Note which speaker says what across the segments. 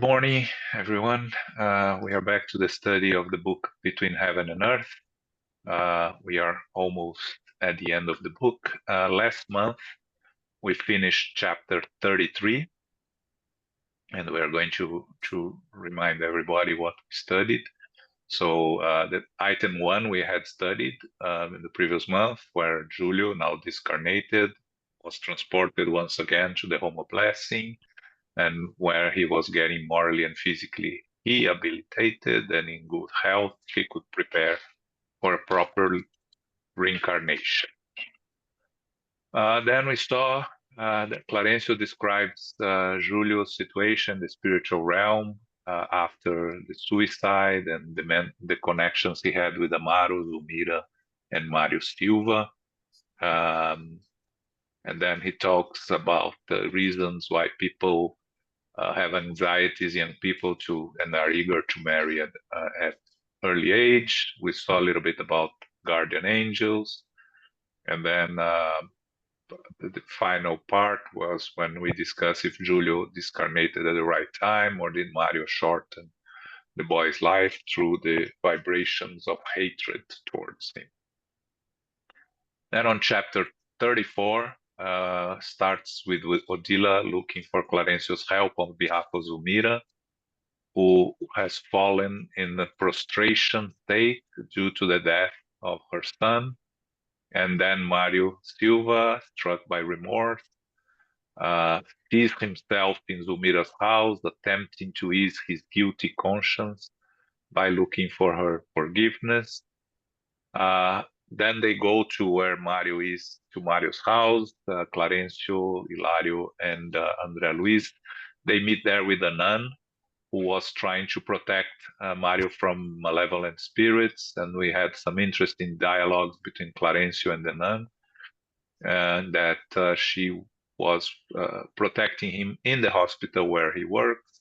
Speaker 1: morning, everyone. We are back to the study of the book Between Heaven and Earth. We are almost at the end of the book. Last month, we finished chapter 33, and we are going to remind everybody what we studied. So the item 1 we had studied in the previous month, where Julio, now discarnated, was transported once again to the home of blessing, and where he was getting morally and physically rehabilitated and in good health, he could prepare for a proper reincarnation. Then we saw that Clarencio describes Julio's situation, the spiritual realm, after the suicide and the connections he had with Amaro, Zulmira, and Mario Silva. And then he talks about the reasons why people have anxieties, young people, and are eager to marry at early age. We saw a little bit about guardian angels, and then the final part was when we discussed if Julio discarnated at the right time, or did Mario shorten the boy's life through the vibrations of hatred towards him. Then on chapter 34, starts with Odila looking for Clarencio's help on behalf of Zulmira, who has fallen in a prostration state due to the death of her son. And then Mario Silva, struck by remorse, sees himself in Zulmira's house, attempting to ease his guilty conscience by looking for her forgiveness. Then they go to where Mario is, to Mario's house, Clarencio, Hilario, and Andre Luiz. They meet there with a nun who was trying to protect Mario from malevolent spirits, and we had some interesting dialogues between Clarencio and the nun, and that she was protecting him in the hospital where he works.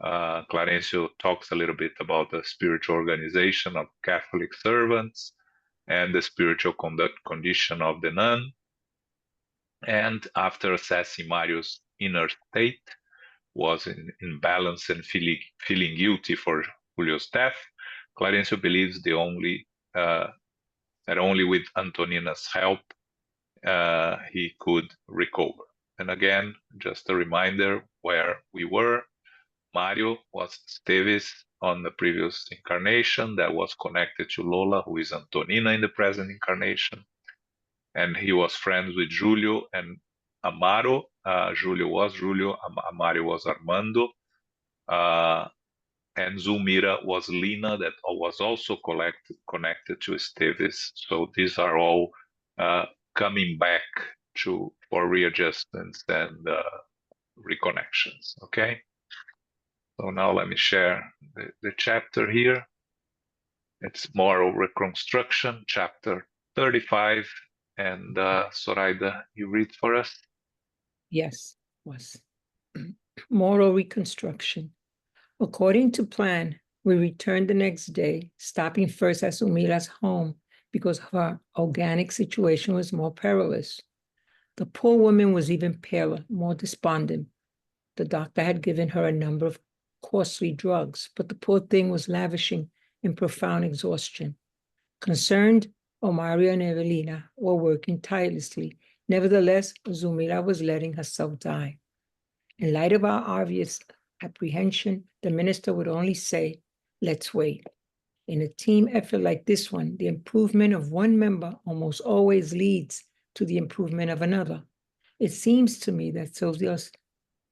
Speaker 1: Clarencio talks a little bit about the spiritual organization of Catholic servants and the spiritual condition of the nun. And after assessing Mario's inner state, was in imbalance and feeling guilty for Julio's death, Clarencio believes that only with Antonina's help he could recover. And again, just a reminder where we were. Mario was Esteves on the previous incarnation that was connected to Lola, who is Antonina in the present incarnation. And he was friends with Julio and Amaro. Julio was Julio, Amaro was Armando. And Zulmira was Lina, that was also connected to Esteves. So these are all coming back for readjustments and reconnections, okay? So now let me share the chapter here. It's Moral Reconstruction, chapter 35. And Zoraida, you read for us?
Speaker 2: Yes, was. Moral Reconstruction. According to plan, we returned the next day, stopping first at Zulmira's home because her organic situation was more perilous. The poor woman was even paler, more despondent. The doctor had given her a number of costly drugs, but the poor thing was lavishing in profound exhaustion. Concerned, Omario and Evelina were working tirelessly. Nevertheless, Zulmira was letting herself die. In light of our obvious apprehension, the minister would only say, "Let's wait." In a team effort like this one, the improvement of one member almost always leads to the improvement of another. It seems to me that Silvia's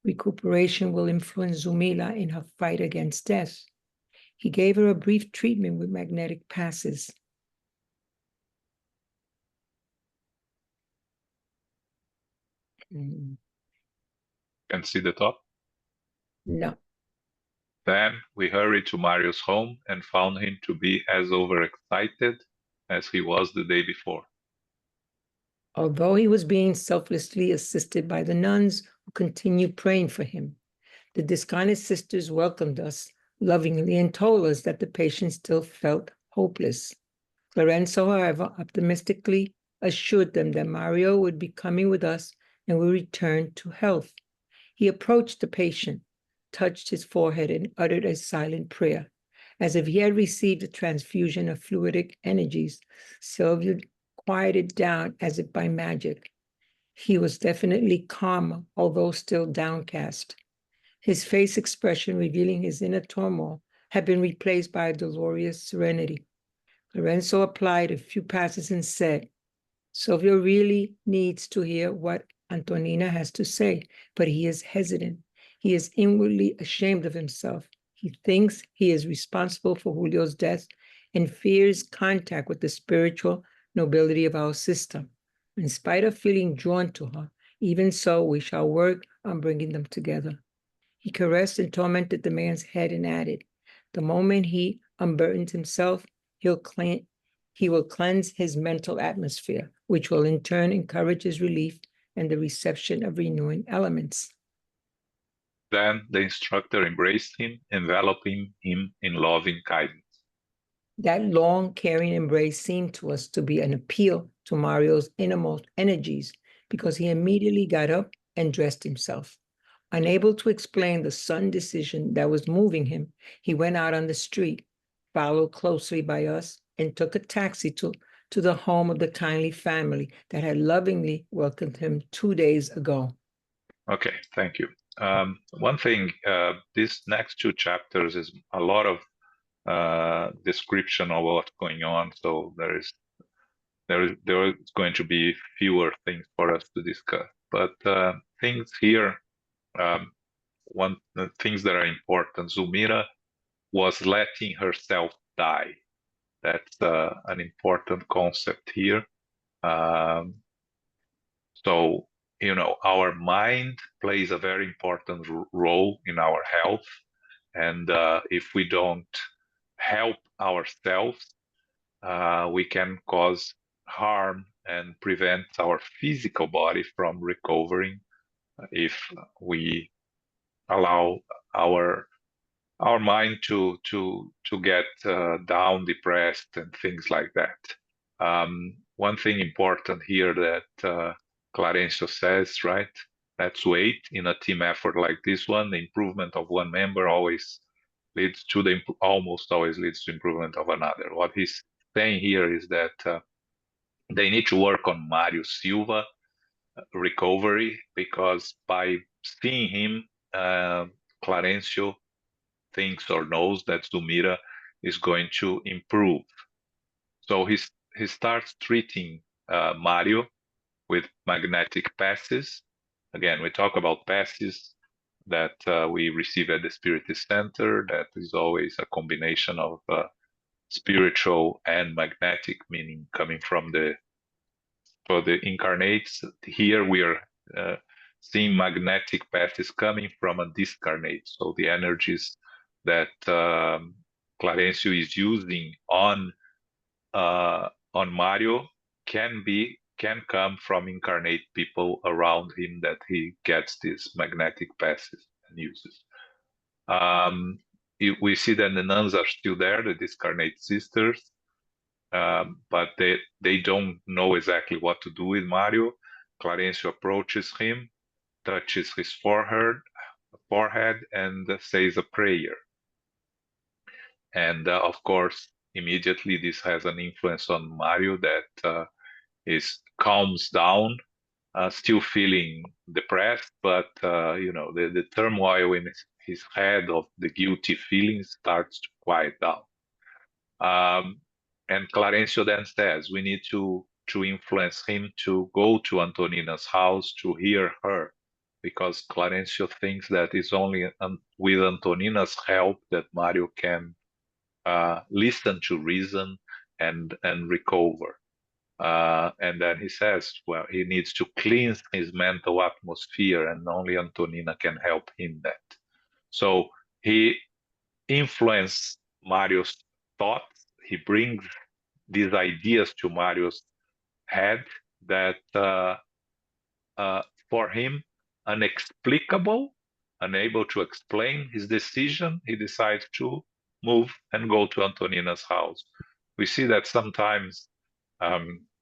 Speaker 2: recuperation will influence Zulmira in her fight against death. He gave her a brief treatment with magnetic passes.
Speaker 1: Can see the top?
Speaker 2: No.
Speaker 1: Then we hurried to Mario's home and found him to be as overexcited as he was the day before.
Speaker 2: Although he was being selflessly assisted by the nuns who continued praying for him, the discarnate sisters welcomed us lovingly and told us that the patient still felt hopeless. Lorenzo, however, optimistically assured them that Mario would be coming with us and would return to health. He approached the patient, touched his forehead and uttered a silent prayer. As if he had received a transfusion of fluidic energies, Xavier quieted down as if by magic. He was definitely calmer, although still downcast. His face expression, revealing his inner turmoil, had been replaced by a dolorous serenity. Lorenzo applied a few passes and said, Silvio really needs to hear what Antonina has to say, but he is hesitant. He is inwardly ashamed of himself. He thinks he is responsible for Julio's death and fears contact with the spiritual nobility of our system. In spite of feeling drawn to her, even so, we shall work on bringing them together. He caressed and tormented the man's head and added, the moment he unburdens himself, he will cleanse his mental atmosphere, which will in turn encourage his relief and the reception of renewing elements.
Speaker 1: Then the instructor embraced him, enveloping him in loving kindness.
Speaker 2: That long, caring embrace seemed to us to be an appeal to Mario's innermost energies, because he immediately got up and dressed himself. Unable to explain the sudden decision that was moving him, he went out on the street, followed closely by us, and took a taxi to the home of the kindly family that had lovingly welcomed him 2 days ago.
Speaker 1: Okay, thank you. One thing, these next 2 chapters is a lot of description of what's going on, so there is going to be fewer things for us to discuss. But things here, things that are important. Zulmira was letting herself die. That's an important concept here. So, you know, our mind plays a very important role in our health. And if we don't help ourselves, we can cause harm and prevent our physical body from recovering if we allow our mind to get down, depressed, and things like that. One thing important here that Clarencio says, right? Let's wait. In a team effort like this one, the improvement of one member almost always leads to improvement of another. What he's saying here is that they need to work on Mario Silva recovery, because by seeing him, Clarencio thinks or knows that Zulmira is going to improve. So he starts treating Mario with magnetic passes. Again, we talk about passes that we receive at the Spirit Center. That is always a combination of spiritual and magnetic, meaning coming from the incarnates. Here we are seeing magnetic passes coming from a discarnate. So the energies that Clarencio is using on Mario can come from incarnate people around him that he gets these magnetic passes and uses. We see that the nuns are still there, the discarnate sisters, but they don't know exactly what to do with Mario. Clarencio approaches him, touches his forehead, and says a prayer. And of course, immediately this has an influence on Mario that calms down, still feeling depressed, but you know, the turmoil in his head of the guilty feelings starts to quiet down. And Clarencio then says, we need to influence him to go to Antonina's house to hear her, because Clarencio thinks that it's only with Antonina's help that Mario can listen to reason and recover. And then he says, well, he needs to cleanse his mental atmosphere, and only Antonina can help him that. So he influences Mario's thoughts. He brings these ideas to Mario's head that for him, inexplicable, unable to explain his decision, he decides to move and go to Antonina's house. We see that sometimes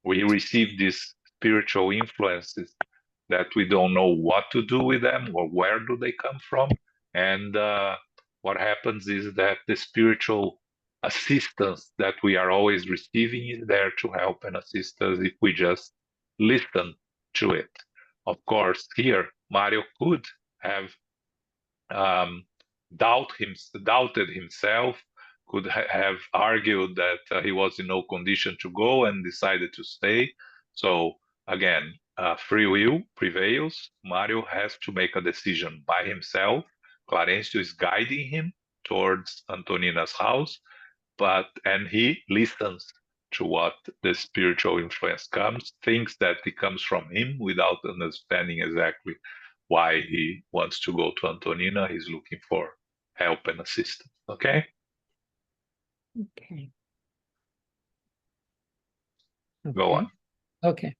Speaker 1: we receive these spiritual influences that we don't know what to do with them or where do they come from. And what happens is that the spiritual assistance that we are always receiving is there to help and assist us if we just listen to it. Of course, here Mario could have um, doubted himself, could have argued that he was in no condition to go and decided to stay. So again, free will prevails. Mario has to make a decision by himself. Clarencio is guiding him towards Antonina's house, and he listens to what the spiritual influence comes, thinks that it comes from him without understanding exactly why he wants to go to Antonina. He's looking for help and assistance. Okay?
Speaker 2: Okay.
Speaker 1: Go
Speaker 2: Okay.
Speaker 1: on.
Speaker 2: Okay.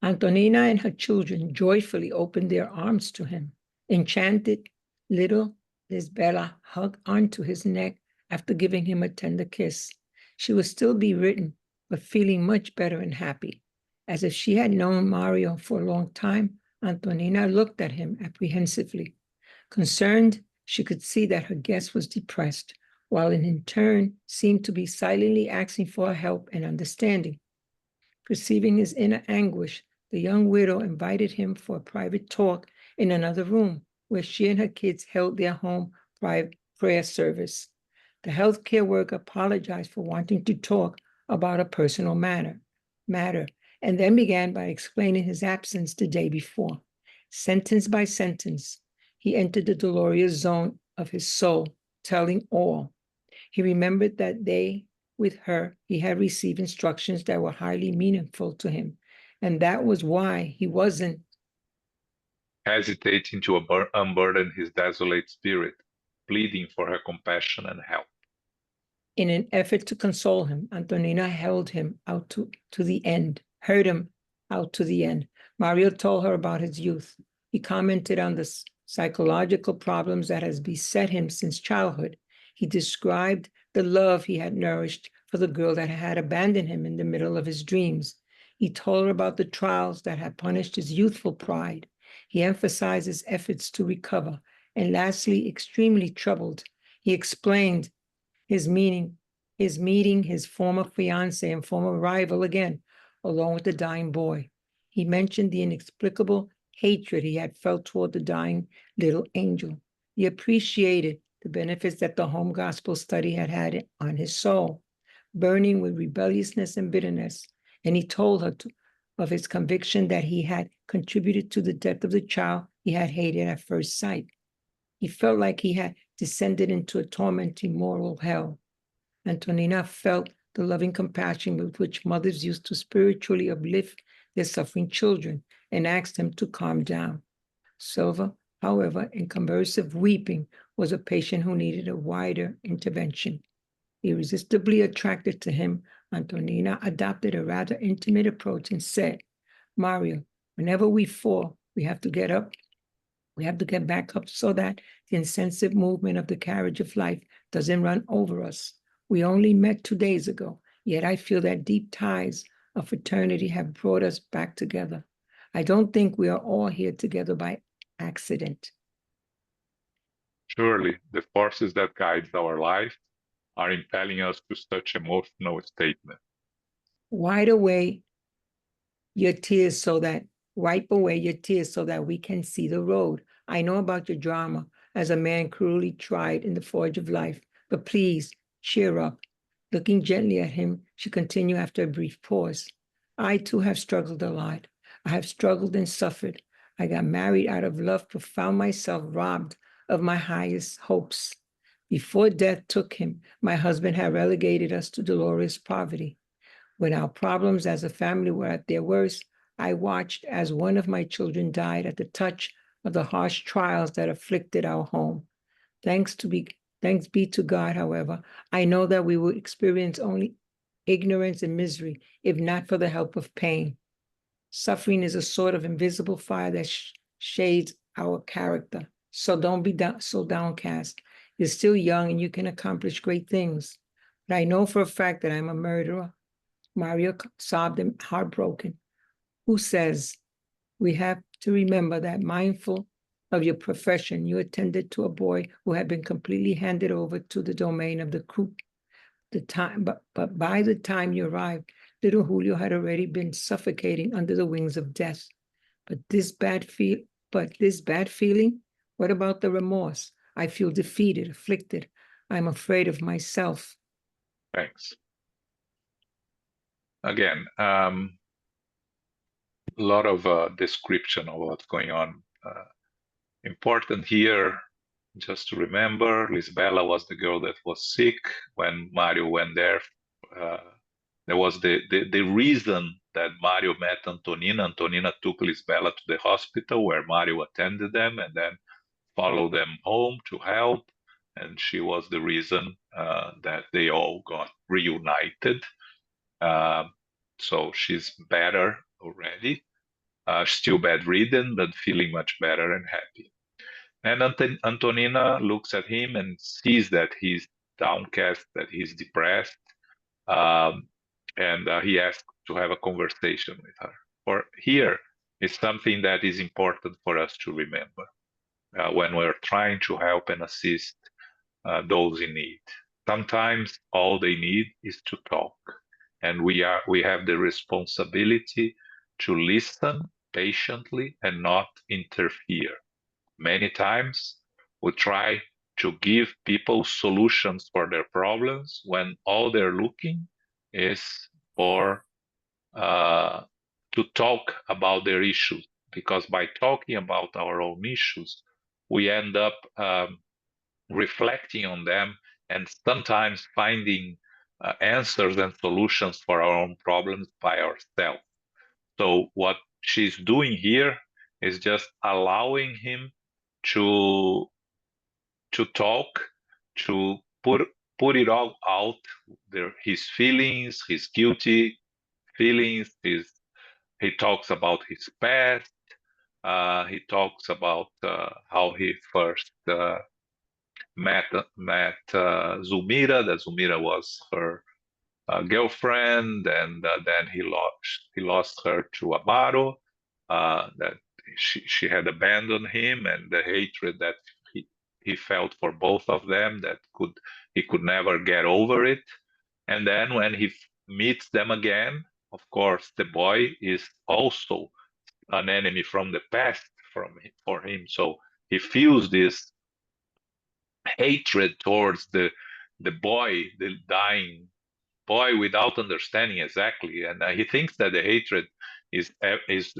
Speaker 2: Antonina and her children joyfully opened their arms to him. Enchanted, little Lisbela hugged onto his neck after giving him a tender kiss. She was still bewritten, but feeling much better and happy. As if she had known Mario for a long time, Antonina looked at him apprehensively. Concerned, she could see that her guest was depressed, while in turn seemed to be silently asking for help and understanding. Perceiving his inner anguish, the young widow invited him for a private talk in another room where she and her kids held their home private prayer service. The healthcare worker apologized for wanting to talk about a personal matter, and then began by explaining his absence the day before. Sentence by sentence, he entered the dolorous zone of his soul, telling all. He remembered that day with her, he had received instructions that were highly meaningful to him. And that was why he wasn't
Speaker 1: Hesitating to unburden his desolate spirit, pleading for her compassion and help.
Speaker 2: in an effort to console him. Antonina held him out to the end, heard him out to the end. Mario told her about his youth. He commented on the psychological problems that has beset him since childhood. He described the love he had nourished for the girl that had abandoned him in the middle of his dreams. He told her about the trials that had punished his youthful pride. He emphasized his efforts to recover. And lastly, extremely troubled, he explained his meeting his former fiance and former rival again, along with the dying boy. He mentioned the inexplicable hatred he had felt toward the dying little angel. He appreciated the benefits that the home gospel study had had on his soul, burning with rebelliousness and bitterness. And he told her of his conviction that he had contributed to the death of the child he had hated at first sight. He felt like he had descended into a tormenting moral hell. Antonina felt the loving compassion with which mothers used to spiritually uplift their suffering children and asked them to calm down. Silva, however, in convulsive weeping, was a patient who needed a wider intervention. Irresistibly attracted to him, Antonina adopted a rather intimate approach and said, Mario, whenever we fall, we have to get up. We have to get back up so that the insensate movement of the carriage of life doesn't run over us. We only met 2 days ago, yet I feel that deep ties of fraternity have brought us back together. I don't think we are all here together by accident.
Speaker 1: Surely the forces that guide our life are impelling us to such emotional statement.
Speaker 2: Wipe away your tears so that wipe away your tears so that we can see the road. I know about your drama as a man cruelly tried in the forge of life, but please cheer up. Looking gently at him, she continued after a brief pause. I too have struggled a lot. I have struggled and suffered. I got married out of love, but found myself robbed of my highest hopes. Before death took him, my husband had relegated us to dolorous poverty. When our problems as a family were at their worst, I watched as one of my children died at the touch of the harsh trials that afflicted our home. Thanks be to God, however, I know that we will experience only ignorance and misery, if not for the help of pain. Suffering is a sort of invisible fire that shades our character. So don't be so downcast. You're still young and you can accomplish great things. But I know for a fact that I'm a murderer. Mario sobbed and heartbroken. Who says we have to remember that mindful of your profession, you attended to a boy who had been completely handed over to the domain of the croup. But by the time you arrived, little Julio had already been suffocating under the wings of death. But this bad feeling, what about the remorse? I feel defeated, afflicted. I'm afraid of myself.
Speaker 1: Thanks. Again, a lot of description of what's going on. Important here, just to remember, Lisbela was the girl that was sick when Mario went there. There was the reason that Mario met Antonina. Antonina took Lisbela to the hospital where Mario attended them and then followed them home to help. And she was the reason that they all got reunited. So she's better already. Still bedridden, but feeling much better and happy. And Antonina looks at him and sees that he's downcast, that he's depressed, and he asks to have a conversation with her. For here is something that is important for us to remember when we're trying to help and assist those in need. Sometimes all they need is to talk, and we have the responsibility to listen patiently and not interfere. Many times we try to give people solutions for their problems when all they're looking is for to talk about their issues, because by talking about our own issues, we end up reflecting on them and sometimes finding answers and solutions for our own problems by ourselves. So what she's doing here is just allowing him to talk, to put it all out there, his feelings, his guilty feelings. He talks about his past. He talks about how he first met Zulmira. That Zulmira was her girlfriend, and then he lost her to Amaro. That she had abandoned him, and the hatred that he felt for both of them, that he could never get over it. And then when he meets them again, of course, the boy is also an enemy from the past for him. So he feels this hatred towards the boy, the dying boy, without understanding exactly, and he thinks that the hatred is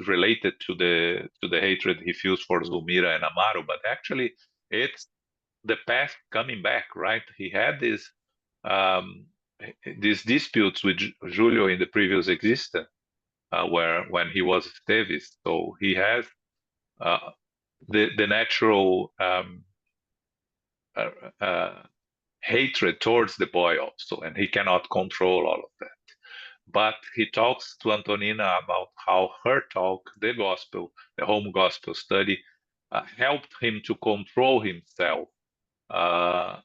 Speaker 1: related to the hatred he feels for Zulmira and Amaro, but actually it's the past coming back, right? He had these disputes with Julio in the previous existence, when he was Esteves, so he has the natural hatred towards the boy also, and he cannot control all of that. But he talks to Antonina about how her talk, the gospel, the home gospel study, helped him to control himself, but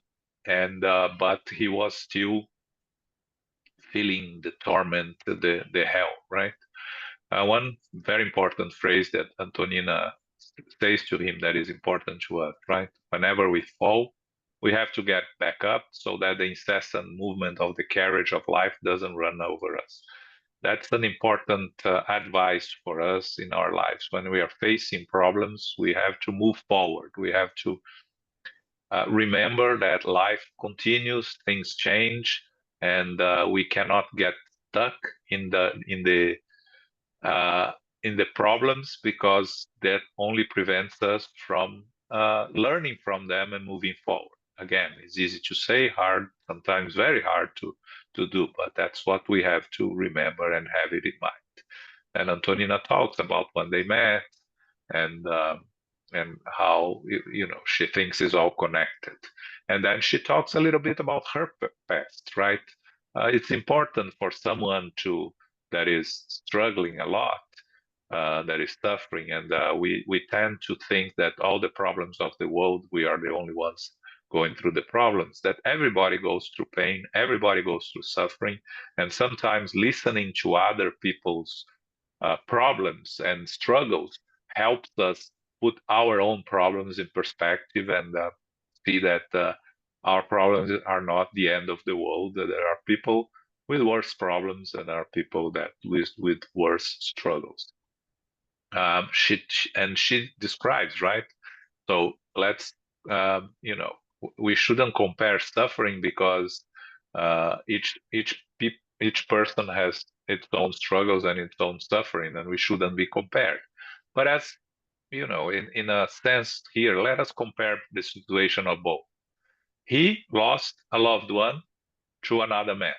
Speaker 1: he was still feeling the torment, the hell, right? One very important phrase that Antonina says to him that is important to us, right? Whenever we fall, we have to get back up so that the incessant movement of the carriage of life doesn't run over us. That's an important advice for us in our lives. When we are facing problems, we have to move forward. We have to remember that life continues, things change, and we cannot get stuck in the problems, because that only prevents us from learning from them and moving forward. Again, it's easy to say, hard, sometimes very hard to do, but that's what we have to remember and have it in mind. And Antonina talks about when they met, and how she thinks is all connected. And then she talks a little bit about her past, right? It's important for someone that is struggling a lot, that is suffering, and we tend to think that all the problems of the world, we are the only ones going through the problems, that everybody goes through pain, everybody goes through suffering, and sometimes listening to other people's problems and struggles helps us put our own problems in perspective and see that our problems are not the end of the world. That there are people with worse problems and there are people that live with worse struggles. She describes, right? So let's, we shouldn't compare suffering because each person has its own struggles and its own suffering, and we shouldn't be compared. But as in a sense here, let us compare the situation of both. He lost a loved one to another man,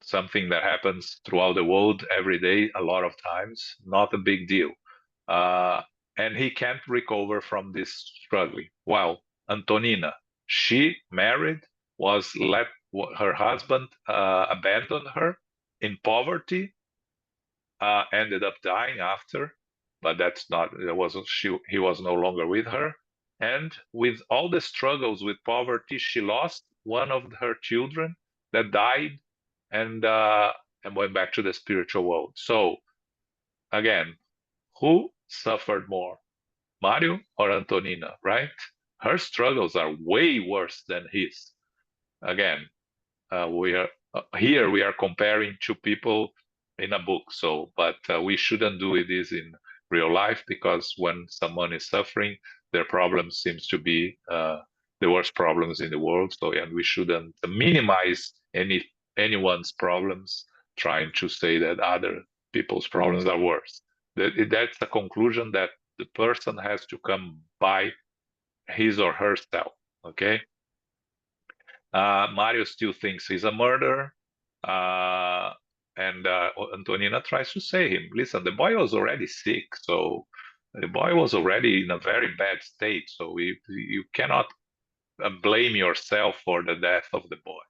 Speaker 1: something that happens throughout the world every day, a lot of times, not a big deal. And he can't recover from this struggling. Well, Antonina, she married, was let her husband abandoned her in poverty, ended up dying after, but that's not, it wasn't she, he was no longer with her. And with all the struggles with poverty, she lost one of her children that died and went back to the spiritual world. So again, who suffered more, Mario or Antonina, right? Her struggles are way worse than his. Again, we are here. We are comparing two people in a book. So, but we shouldn't do this in real life because when someone is suffering, their problem seems to be the worst problems in the world. So, and we shouldn't minimize anyone's problems, trying to say that other people's problems are worse. That's a conclusion that the person has to come by his or herself. Okay. Mario still thinks he's a murderer. And Antonina tries to say him, listen, the boy was already sick. So the boy was already in a very bad state. So you cannot blame yourself for the death of the boy.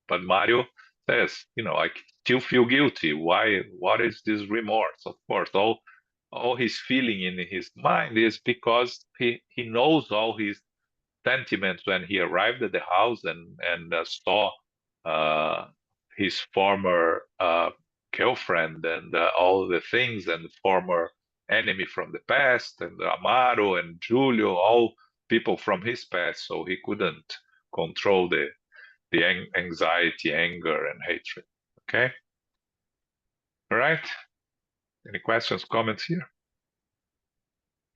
Speaker 1: But Mario says, I still feel guilty. Why? What is this remorse? Of course, all he's feeling in his mind is because he knows all his sentiments when he arrived at the house and saw his former girlfriend and all the things, and former enemy from the past, and Amaro and Julio, all people from his past. So he couldn't control the anxiety, anger, and hatred. Okay. All right. Any questions, comments here?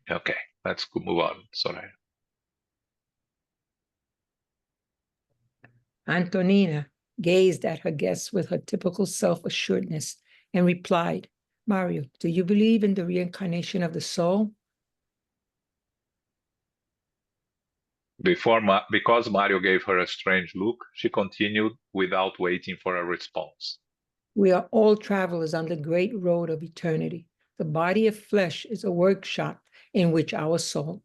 Speaker 1: Okay, let's move on. Sorry.
Speaker 2: Antonina gazed at her guest with her typical self-assuredness and replied, Mario, do you believe in the reincarnation of the soul?
Speaker 1: Because Mario gave her a strange look, she continued without waiting for a response.
Speaker 2: We are all travelers on the great road of eternity. The body of flesh is a workshop in which our soul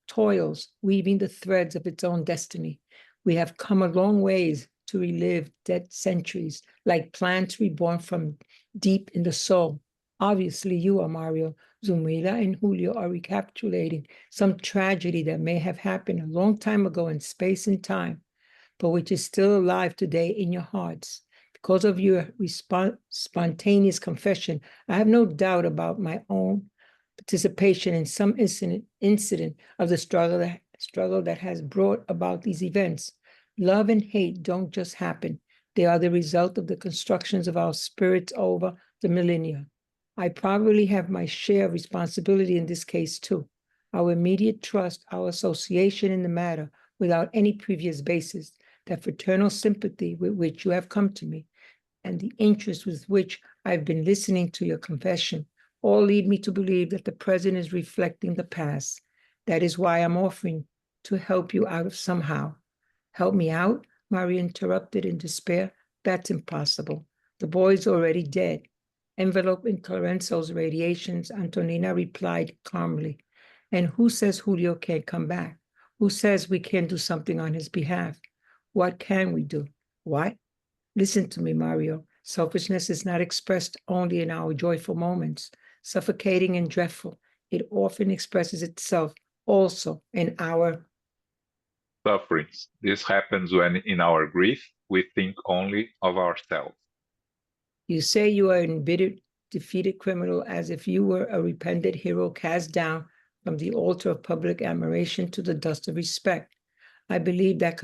Speaker 2: toils, weaving the threads of its own destiny. We have come a long ways to relive dead centuries, like plants reborn from deep in the soul. Obviously, you are Mario. Zumila and Julio are recapitulating some tragedy that may have happened a long time ago in space and time, but which is still alive today in your hearts. Because of your spontaneous confession, I have no doubt about my own participation in some incident of the struggle that has brought about these events. Love and hate don't just happen. They are the result of the constructions of our spirits over the millennia. I probably have my share of responsibility in this case too. Our immediate trust, our association in the matter without any previous basis, that fraternal sympathy with which you have come to me, and the interest with which I've been listening to your confession, all lead me to believe that the present is reflecting the past. That is why I'm offering to help you out of somehow. Help me out? Maria interrupted in despair. That's impossible. The boy's already dead. Enveloped in Lorenzo's radiations, Antonina replied calmly. And who says Julio can't come back? Who says we can't do something on his behalf? What can we do? What? Listen to me, Mario. Selfishness is not expressed only in our joyful moments, suffocating and dreadful. It often expresses itself also in our
Speaker 1: sufferings. This happens when, in our grief, we think only of ourselves.
Speaker 2: You say you are an embittered, defeated criminal as if you were a repentant hero cast down from the altar of public admiration to the dust of respect. I believe that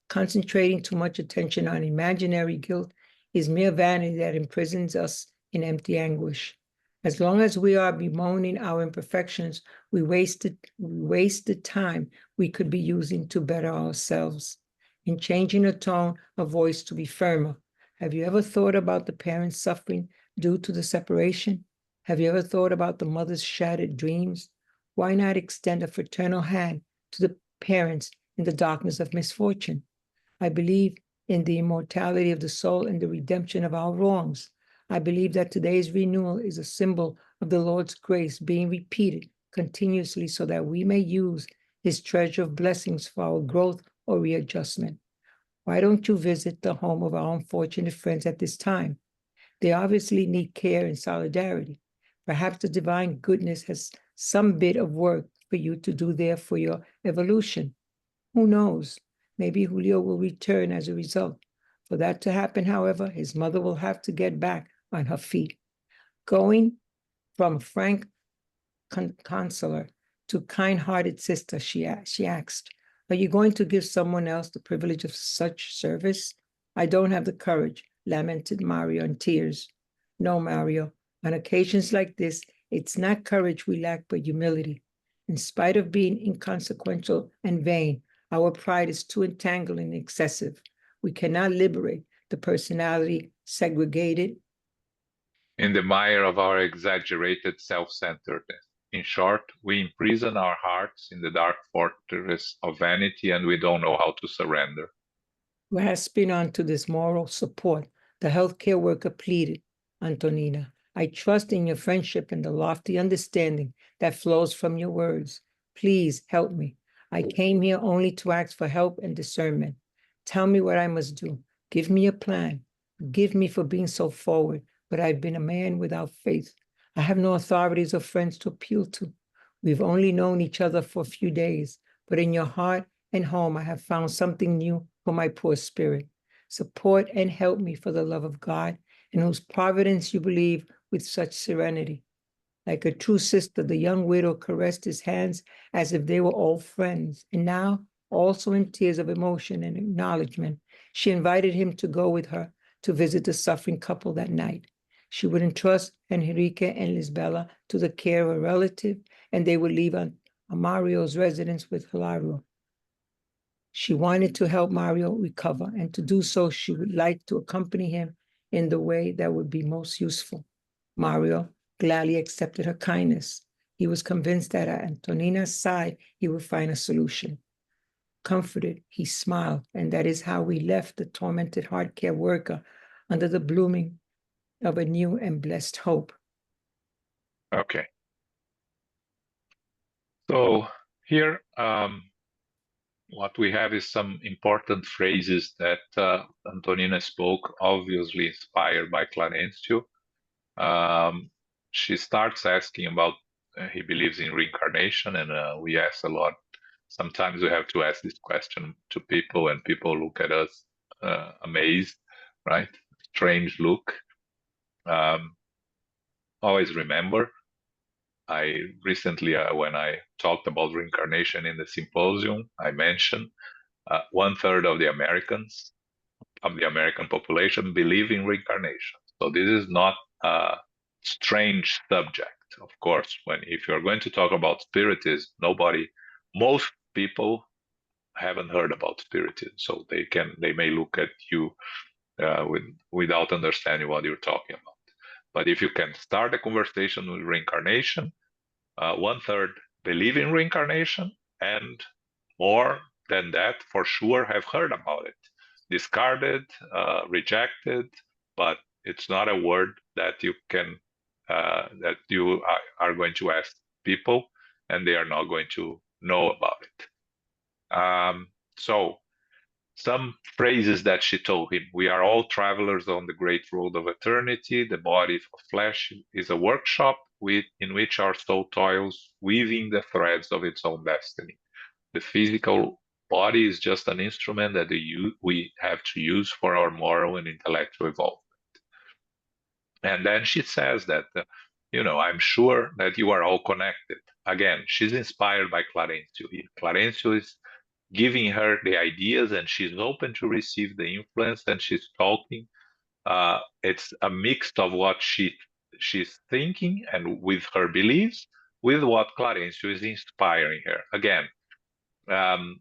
Speaker 2: concentrating too much attention on imaginary guilt is mere vanity that imprisons us in empty anguish. As long as we are bemoaning our imperfections, we waste the time we could be using to better ourselves. In changing a tone of voice to be firmer, have you ever thought about the parents suffering due to the separation? Have you ever thought about the mother's shattered dreams? Why not extend a fraternal hand to the parents in the darkness of misfortune? I believe in the immortality of the soul and the redemption of our wrongs. I believe that today's renewal is a symbol of the Lord's grace being repeated continuously so that we may use his treasure of blessings for our growth or readjustment. Why don't you visit the home of our unfortunate friends at this time? They obviously need care and solidarity. Perhaps the divine goodness has some bit of work for you to do there for your evolution. Who knows? Maybe Julio will return as a result. For that to happen, however, his mother will have to get back on her feet. Going from frank consular to kind-hearted sister, she asked, are you going to give someone else the privilege of such service? I don't have the courage, lamented Mario in tears. No, Mario, on occasions like this, it's not courage we lack, but humility. In spite of being inconsequential and vain, our pride is too entangled and excessive. We cannot liberate the personality segregated
Speaker 1: in the mire of our exaggerated self-centeredness. In short, we imprison our hearts in the dark fortress of vanity, and we don't know how to surrender.
Speaker 2: Grasping onto this moral support, the healthcare worker pleaded, Antonina, I trust in your friendship and the lofty understanding that flows from your words. Please help me. I came here only to ask for help and discernment. Tell me what I must do. Give me a plan. Forgive me for being so forward, but I've been a man without faith. I have no authorities or friends to appeal to. We've only known each other for a few days, but in your heart and home, I have found something new for my poor spirit. Support and help me for the love of God, in whose providence you believe with such serenity. Like a true sister, the young widow caressed his hands as if they were old friends. And now, also in tears of emotion and acknowledgement, she invited him to go with her to visit the suffering couple that night. She would entrust Enrique and Lisbela to the care of a relative, and they would leave Mario's residence with Hilario. She wanted to help Mario recover, and to do so, she would like to accompany him in the way that would be most useful. Mario gladly accepted her kindness. He was convinced that at Antonina's side, he would find a solution. Comforted, he smiled, and that is how we left the tormented heart care worker under the blooming of a new and blessed hope.
Speaker 1: Okay. So here, what we have is some important phrases that Antonina spoke, obviously inspired by Clarencio. She starts asking about he believes in reincarnation, and we ask a lot. Sometimes we have to ask this question to people, and people look at us amazed, right? Strange look. Always remember, I recently, when I talked about reincarnation in the symposium, I mentioned 1/3 of the Americans, of the American population, believe in reincarnation. So this is not a strange subject. Of course, if you're going to talk about spiritism, most people haven't heard about spiritism, so they may look at you without understanding what you're talking about. But if you can start a conversation with reincarnation, 1/3 believe in reincarnation, and more than that, for sure, have heard about it, discarded, rejected, but it's not a word that you can that you are going to ask people, and they are not going to know about it. So some phrases that she told him: we are all travelers on the great road of eternity. The body of flesh is a workshop in which our soul toils, weaving the threads of its own destiny. The physical body is just an instrument that we have to use for our moral and intellectual evolvement. And then she says that you know, I'm sure that you are all connected. Again, she's inspired by Clarencio here. Clarencio is giving her the ideas, and she's open to receive the influence, and she's talking. It's a mix of what she's thinking and with her beliefs, with what Clarencio is inspiring her. Again, um,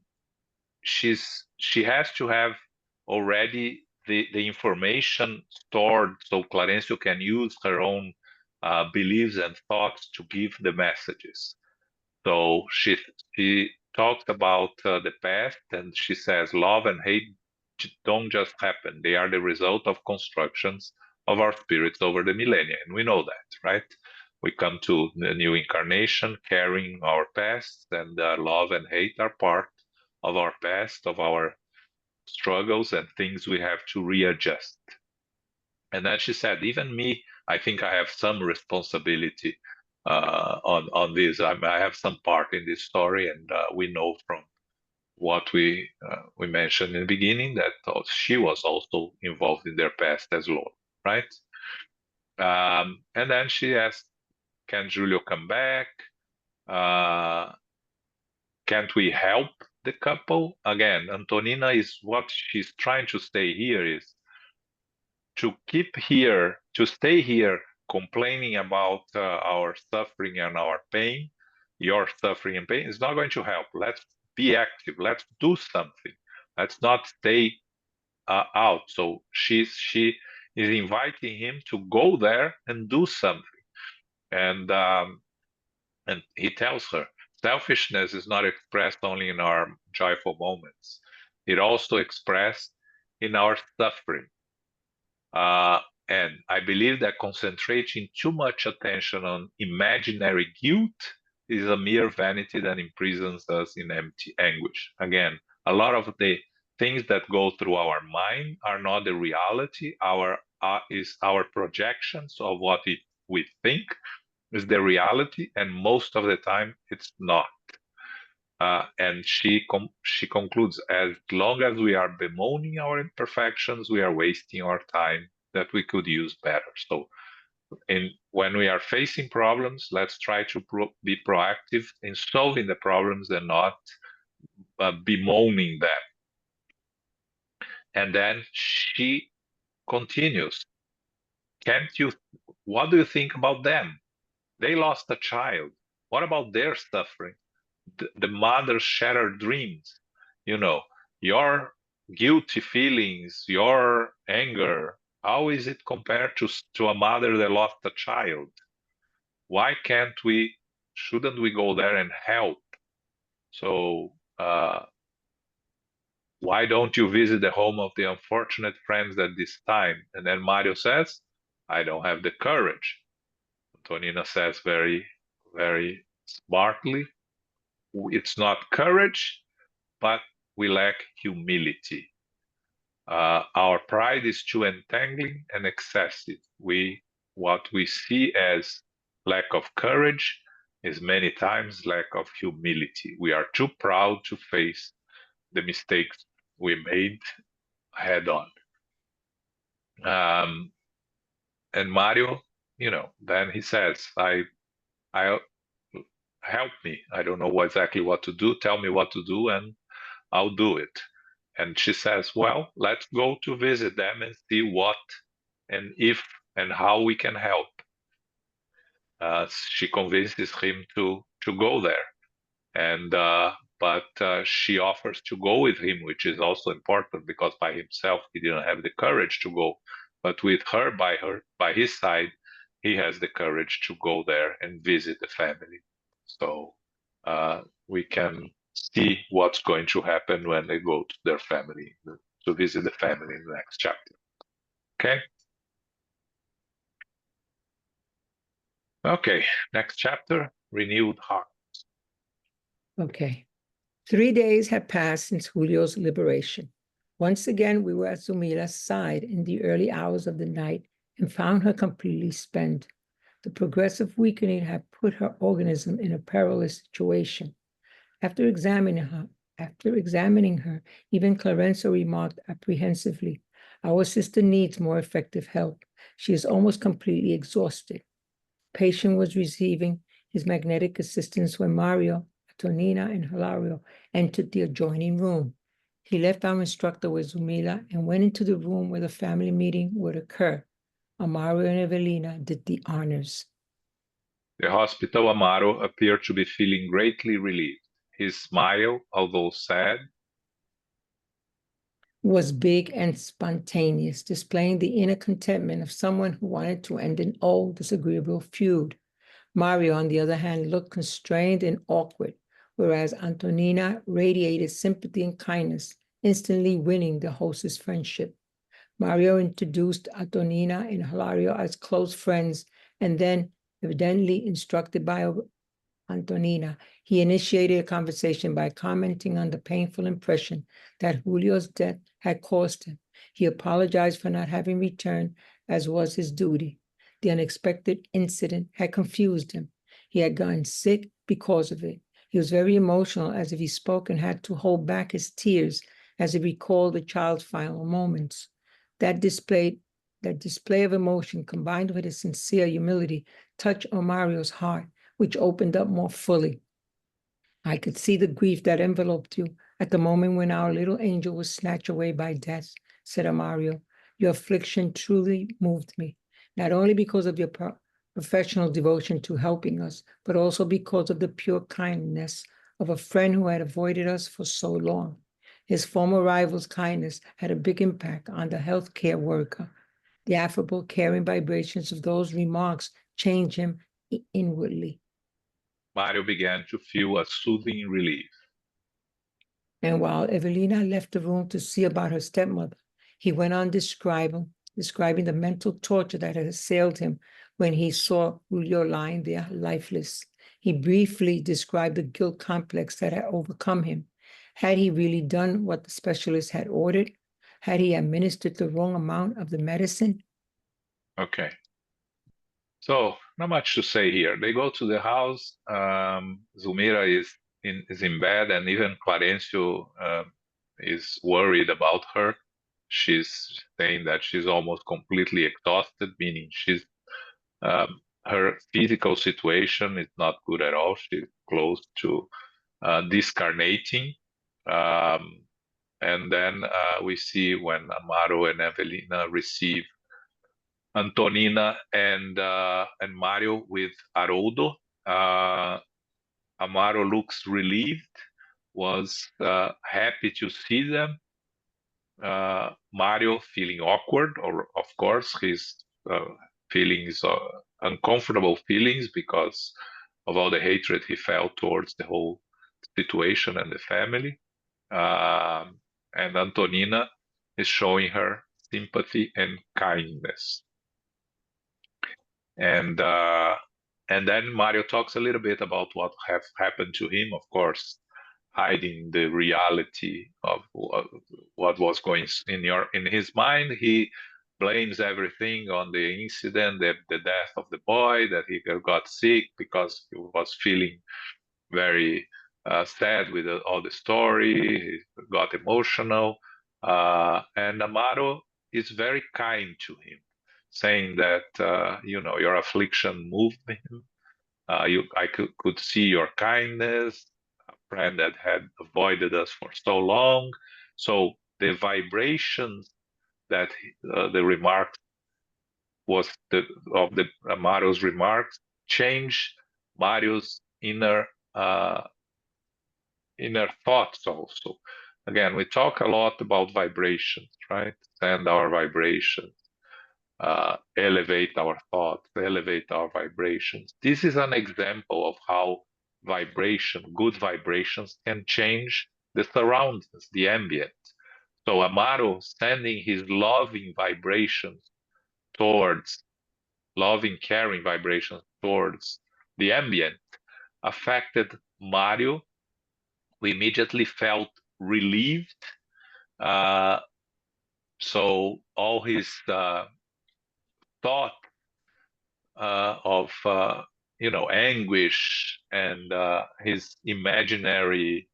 Speaker 1: she has to have already the information stored so Clarencio can use her own beliefs and thoughts to give the messages. So she talks about the past, and she says love and hate don't just happen. They are the result of constructions of our spirits over the millennia. And we know that, right? We come to the new incarnation carrying our past, and love and hate are part of our past, of our struggles and things we have to readjust. And then she said, even me, I think I have some responsibility on this. I have some part in this story, and we know from what we mentioned in the beginning that she was also involved in their past as well, right? And then she asked, "Can Julio come back? Can't we help the couple?" Again, Antonina is what she's trying to say here is to stay here complaining about our suffering and our pain, your suffering and pain is not going to help. Let's be active. Let's do something. Let's not stay out. So she is inviting him to go there and do something. And he tells her, selfishness is not expressed only in our joyful moments. It also expressed in our suffering. And I believe that concentrating too much attention on imaginary guilt is a mere vanity that imprisons us in empty anguish. Again, a lot of the things that go through our mind are not the reality. Is our projections of what we think is the reality, and most of the time it's not. And she concludes, as long as we are bemoaning our imperfections, we are wasting our time that we could use better. So when we are facing problems, let's try to be proactive in solving the problems and not bemoaning them. And then she continues, what do you think about them? They lost a child. What about their suffering? The mother's shattered dreams, you know, your guilty feelings, your anger, how is it compared to a mother that lost a child? Why shouldn't we go there and help? So why don't you visit the home of the unfortunate friends at this time? And then Mario says, I don't have the courage. Antonina says very, very smartly, it's not courage, but we lack humility. Our pride is too entangling and excessive. What we see as lack of courage is many times lack of humility. We are too proud to face the mistakes we made head on. And Mario, then he says, I help me. I don't know exactly what to do. Tell me what to do, and I'll do it. And she says, well, let's go to visit them and see what and if and how we can help. She convinces him to go there. And but she offers to go with him, which is also important because by himself he didn't have the courage to go. But with her by his side, he has the courage to go there and visit the family. So we can see what's going to happen when they go to their family, to visit the family in the next chapter. Okay? Okay, next chapter, renewed heart.
Speaker 2: Okay. 3 days had passed since Julio's liberation. Once again, we were at Zumila's side in the early hours of the night and found her completely spent. The progressive weakening had put her organism in a perilous situation. After examining her, even Clarencio remarked apprehensively, our sister needs more effective help. She is almost completely exhausted. Patient was receiving his magnetic assistance when Mario, Antonina, and Hilario entered the adjoining room. He left our instructor with Zumila and went into the room where the family meeting would occur. Amaro and Evelina did the honors.
Speaker 1: The hospital Amaro appeared to be feeling greatly relieved. His smile, although sad,
Speaker 2: was big and spontaneous, displaying the inner contentment of someone who wanted to end an old, disagreeable feud. Mario, on the other hand, looked constrained and awkward, whereas Antonina radiated sympathy and kindness, instantly winning the host's friendship. Mario introduced Antonina and Hilario as close friends, and then, evidently instructed by Antonina, he initiated a conversation by commenting on the painful impression that Julio's death had caused him. He apologized for not having returned, as was his duty. The unexpected incident had confused him. He had gotten sick because of it. He was very emotional, as if he spoke and had to hold back his tears as he recalled the child's final moments. That display of emotion, combined with his sincere humility, touched Omario's heart, which opened up more fully. I could see the grief that enveloped you at the moment when our little angel was snatched away by death, said Amario. Your affliction truly moved me, not only because of your professional devotion to helping us, but also because of the pure kindness of a friend who had avoided us for so long. His former rival's kindness had a big impact on the healthcare worker. The affable, caring vibrations of those remarks changed him inwardly.
Speaker 1: Mario began to feel a soothing relief.
Speaker 2: And while Evelina left the room to see about her stepmother, he went on describing the mental torture that had assailed him when he saw Julio lying there lifeless. He briefly described the guilt complex that had overcome him. Had he really done what the specialist had ordered? Had he administered the wrong amount of the medicine?
Speaker 1: Okay. So, not much to say here. They go to the house. Zulmira is in bed, and even Clarencio is worried about her. She's saying that she's almost completely exhausted, meaning she's her physical situation is not good at all. She's close to discarnating. And then we see when Amaro and Evelina receive Antonina and Mario with Haroldo. Amaro looks relieved, was happy to see them. Mario feeling awkward, or of course his feelings, uncomfortable feelings, because of all the hatred he felt towards the whole situation and the family. And Antonina is showing her sympathy and kindness. And then Mario talks a little bit about what have happened to him, of course, hiding the reality of what was going in his mind. He blames everything on the incident, the death of the boy, that he got sick because he was feeling very sad with all the story. He got emotional. And Amaro is very kind to him, saying that, your affliction moved him. I could see your kindness, a friend that had avoided us for so long. So the vibrations that the remarks of the Mario's remarks changed Mario's inner thoughts also. Again, we talk a lot about vibrations, right? Send our vibrations, elevate our thoughts, elevate our vibrations. This is an example of how good vibrations can change the surroundings, the ambient. So Amaro sending his loving vibrations towards, loving, caring vibrations towards the ambient affected Mario, who immediately felt relieved. So all his thought of anguish and his imaginary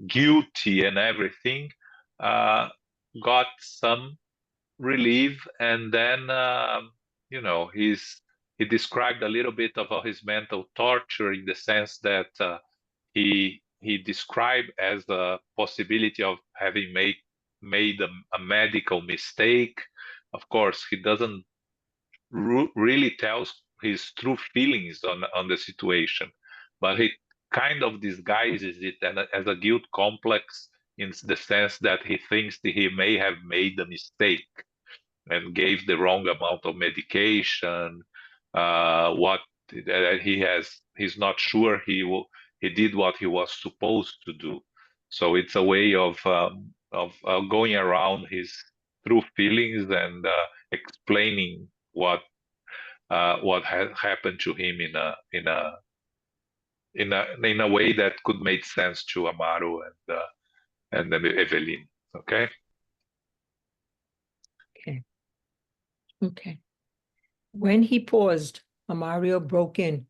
Speaker 1: guilty and everything got some relief, and then he's he described a little bit of his mental torture in the sense that he described as a possibility of having made a medical mistake. Of course, he doesn't really tells his true feelings on the situation, but he kind of disguises it as a guilt complex in the sense that he thinks that he may have made a mistake and gave the wrong amount of medication. What he's not sure he did what he was supposed to do. So it's a way of going around his true feelings and explaining what had happened to him in a way that could make sense to Amaro and then Evelyn. Okay.
Speaker 2: Okay. Okay. When he paused, Amario broke in,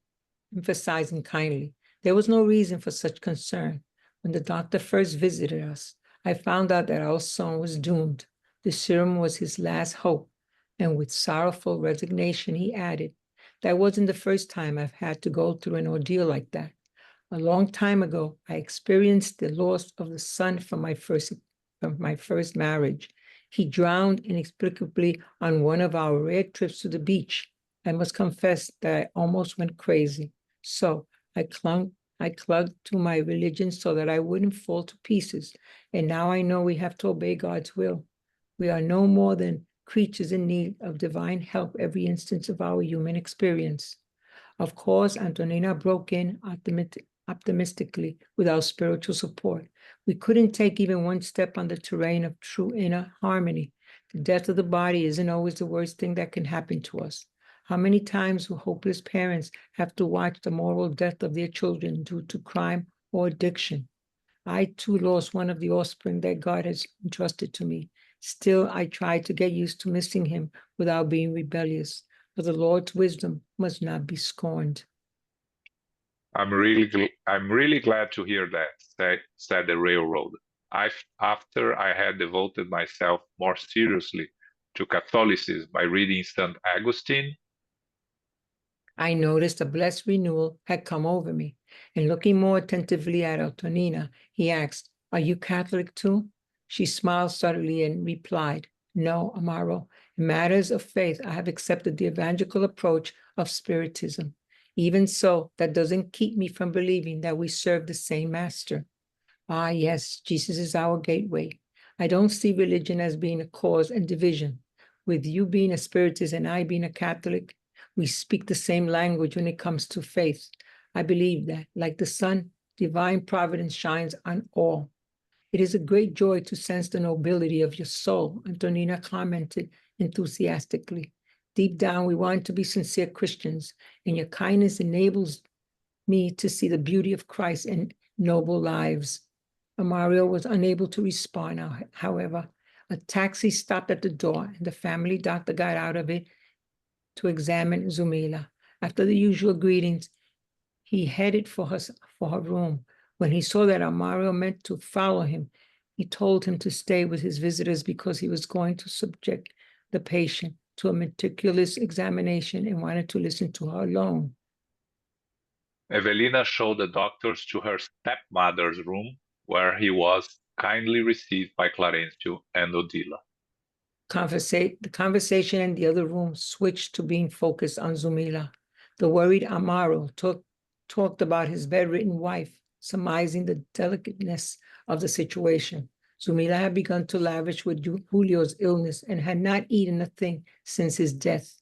Speaker 2: emphasizing kindly, there was no reason for such concern. When the doctor first visited us, I found out that our son was doomed. The serum was his last hope. And with sorrowful resignation, he added, that wasn't the first time I've had to go through an ordeal like that. A long time ago, I experienced the loss of the son from my first marriage. He drowned inexplicably on one of our rare trips to the beach. I must confess that I almost went crazy. So I clung to my religion so that I wouldn't fall to pieces. And now I know we have to obey God's will. We are no more than creatures in need of divine help every instance of our human experience. Of course, Antonina broke in optimistically with our spiritual support. We couldn't take even one step on the terrain of true inner harmony. The death of the body isn't always the worst thing that can happen to us. How many times will hopeless parents have to watch the moral death of their children due to crime or addiction? I too lost one of the offspring that God has entrusted to me. Still, I try to get used to missing him without being rebellious, for the Lord's wisdom must not be scorned.
Speaker 1: I'm really glad to hear that, said the railroad. After I had devoted myself more seriously to Catholicism by reading St. Augustine,
Speaker 2: I noticed a blessed renewal had come over me, and looking more attentively at Antonina, he asked, are you Catholic too? She smiled subtly and replied, no, Amaro. In matters of faith, I have accepted the evangelical approach of Spiritism. Even so, that doesn't keep me from believing that we serve the same master. Ah, yes, Jesus is our gateway. I don't see religion as being a cause and division. With you being a Spiritist and I being a Catholic, we speak the same language when it comes to faith. I believe that, like the sun, divine providence shines on all. It is a great joy to sense the nobility of your soul, Antonina commented enthusiastically. Deep down, we want to be sincere Christians, and your kindness enables me to see the beauty of Christ in noble lives. Mario was unable to respond, however. A taxi stopped at the door, and the family doctor got out of it to examine Zumila. After the usual greetings, he headed for her room. When he saw that Mario meant to follow him, he told him to stay with his visitors because he was going to subject the patient to a meticulous examination and wanted to listen to her alone.
Speaker 1: Evelina showed the doctors to her stepmother's room, where he was kindly received by Clarencio and Odila.
Speaker 2: The conversation in the other room switched to being focused on Zumila. The worried Amaro talked about his bedridden wife, surmising the delicateness of the situation. Zumila had begun to lavish with Julio's illness and had not eaten a thing since his death.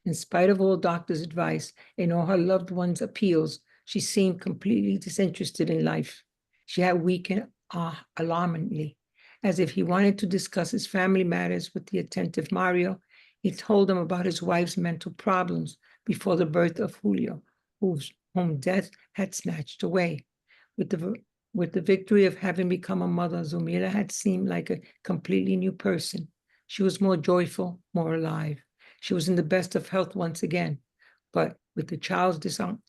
Speaker 2: In spite of all doctors' advice and all her loved ones' appeals, she seemed completely disinterested in life. She had weakened alarmingly. As if he wanted to discuss his family matters with the attentive Mario, he told him about his wife's mental problems before the birth of Julio, whom death had snatched away. With the victory of having become a mother, Zumila had seemed like a completely new person. She was more joyful, more alive. She was in the best of health once again. But with the child's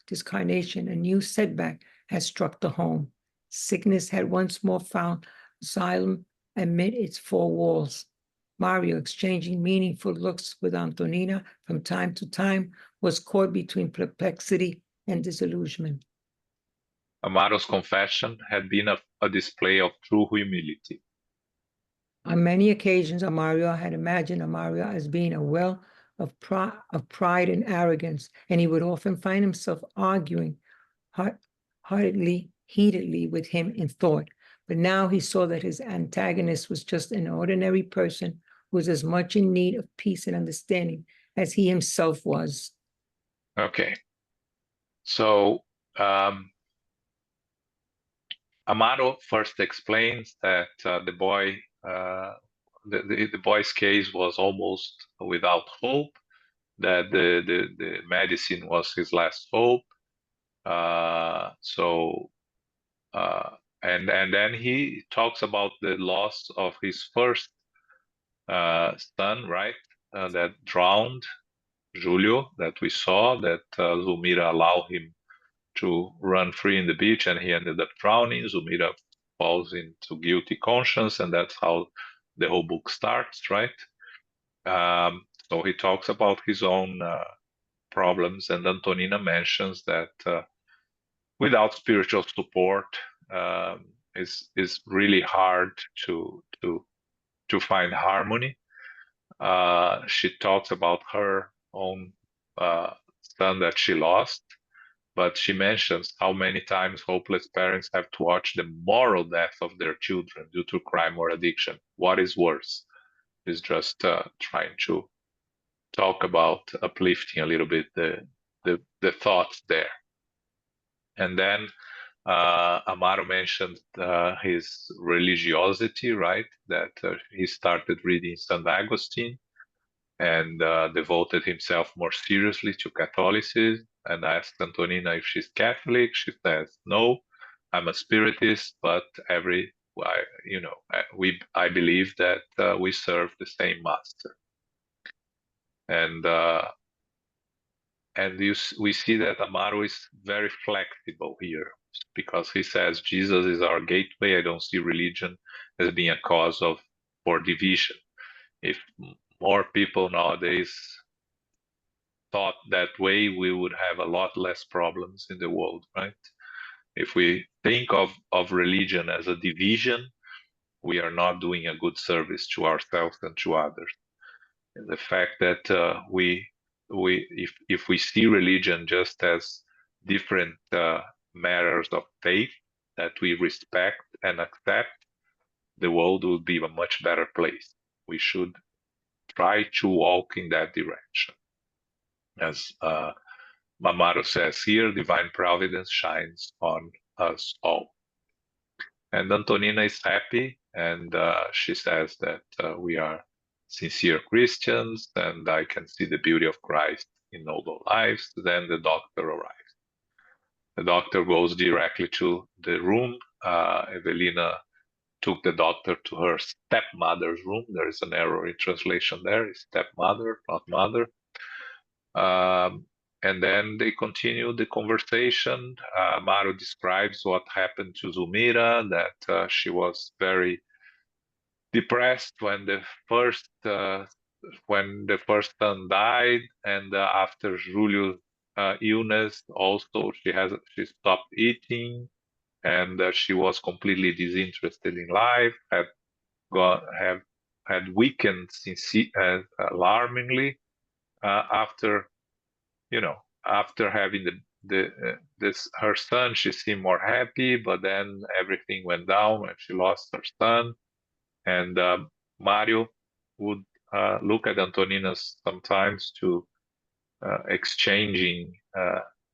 Speaker 2: discarnation, a new setback had struck the home. Sickness had once more found asylum amid its four walls. Mario, exchanging meaningful looks with Antonina from time to time, was caught between perplexity and disillusionment.
Speaker 1: Amaro's confession had been a display of true humility.
Speaker 2: On many occasions, Amario had imagined Amario as being a well of pride and arrogance, and he would often find himself arguing heatedly with him in thought. But now he saw that his antagonist was just an ordinary person who was as much in need of peace and understanding as he himself was.
Speaker 1: Okay. So Amaro first explains that the boy's case was almost without hope, that the medicine was his last hope. And then he talks about the loss of his first son, right? That drowned, Julio, that we saw, that Zulmira allowed him to run free in the beach, and he ended up drowning. Zulmira falls into guilty conscience, and that's how the whole book starts, right? So he talks about his own problems, and Antonina mentions that without spiritual support, is really hard to find harmony. She talks about her own son that she lost, but she mentions how many times hopeless parents have to watch the moral death of their children due to crime or addiction. What is worse? Is just trying to talk about uplifting a little bit the thoughts there. And then Amaro mentioned his religiosity, right? That he started reading St. Augustine and devoted himself more seriously to Catholicism, and asked Antonina if she's Catholic. She says, no, I'm a Spiritist, but I believe that we serve the same master. And we see that Amaro is very flexible here, because he says Jesus is our gateway. I don't see religion as being a cause for division. If more people nowadays thought that way, we would have a lot less problems in the world, right? If we think of religion as a division, we are not doing a good service to ourselves and to others. And the fact that if we see religion just as different matters of faith that we respect and accept, the world will be a much better place. We should try to walk in that direction. As Amaro says here, divine providence shines on us all. And Antonina is happy, and she says that we are sincere Christians, and I can see the beauty of Christ in all our lives. Then the doctor arrives. The doctor goes directly to the room. Evelina took the doctor to her stepmother's room. There is an error in translation there. Stepmother, not mother. And then they continue the conversation. Amaro describes what happened to Zulmira, that she was very depressed when the first son died, and after Julio's illness, also she stopped eating, and she was completely disinterested in life. Had weakened alarmingly after having her son. She seemed more happy, but then everything went down when she lost her son. And Mario would look at Antonina sometimes to exchanging